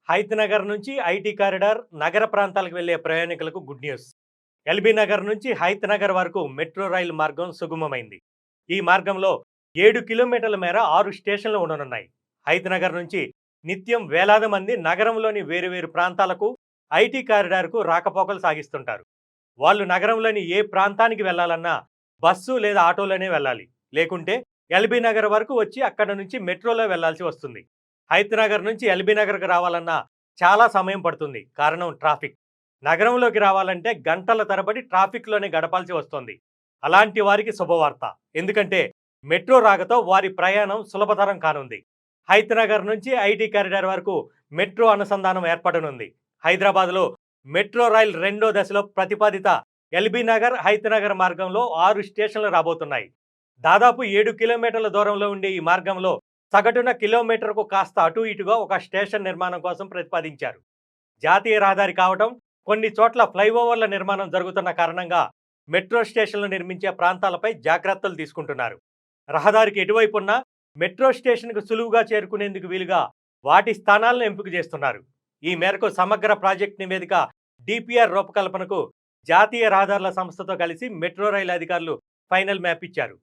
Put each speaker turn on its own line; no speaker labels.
హైత్ నగర్ నుంచి IT corridor నగర ప్రాంతాలకు వెళ్లే ప్రయాణికులకు గుడ్ న్యూస్. ఎల్బీ నగర్ నుంచి హైత్ నగర్ వరకు మెట్రో రైలు మార్గం సుగమమైంది. ఈ మార్గంలో 7 కిలోమీటర్ల మేర 6 స్టేషన్లు ఉండనున్నాయి. హైత్ నగర్ నుంచి నిత్యం వేలాది మంది నగరంలోని వేరువేరు ప్రాంతాలకు ఐటీ కారిడార్కు రాకపోకలు సాగిస్తుంటారు. వాళ్ళు నగరంలోని ఏ ప్రాంతానికి వెళ్లాలన్నా బస్సు లేదా ఆటోలోనే వెళ్ళాలి. లేకుంటే ఎల్బీ నగర్ వరకు వచ్చి అక్కడ నుంచి మెట్రోలో వెళ్లాల్సి వస్తుంది. హైత్ నగర్ నుంచి ఎల్బీ నగర్కు రావాలన్నా చాలా సమయం పడుతుంది. కారణం ట్రాఫిక్. నగరంలోకి రావాలంటే గంటల తరబడి ట్రాఫిక్లోనే గడపాల్సి వస్తుంది. అలాంటి వారికి శుభవార్త. ఎందుకంటే మెట్రో రాకతో వారి ప్రయాణం సులభతరం కానుంది. హైత్ నగర్ నుంచి ఐటీ కారిడార్ వరకు మెట్రో అనుసంధానం ఏర్పడనుంది. హైదరాబాద్లో మెట్రో రైల్ రెండో దశలో ప్రతిపాదిత ఎల్బీ నగర్ హైత్ నగర్ మార్గంలో 6 స్టేషన్లు రాబోతున్నాయి. దాదాపు 7 కిలోమీటర్ల దూరంలో ఉండే ఈ మార్గంలో సగటున కిలోమీటర్కు కాస్త అటు ఇటుగా ఒక స్టేషన్ నిర్మాణం కోసం ప్రతిపాదించారు. జాతీయ రహదారి కావటం, కొన్ని చోట్ల ఫ్లైఓవర్ల నిర్మాణం జరుగుతున్న కారణంగా మెట్రో స్టేషన్లు నిర్మించే ప్రాంతాలపై జాగ్రత్తలు తీసుకుంటున్నారు. రహదారికి ఎటువైపున్నా మెట్రో స్టేషన్కు సులువుగా చేరుకునేందుకు వీలుగా వాటి స్థానాలను ఎంపిక చేస్తున్నారు. ఈ మేరకు సమగ్ర ప్రాజెక్ట్ నివేదిక డిపిఆర్ రూపకల్పనకు జాతీయ రహదారుల సంస్థతో కలిసి మెట్రో రైలు అధికారులు ఫైనల్ మ్యాప్ ఇచ్చారు.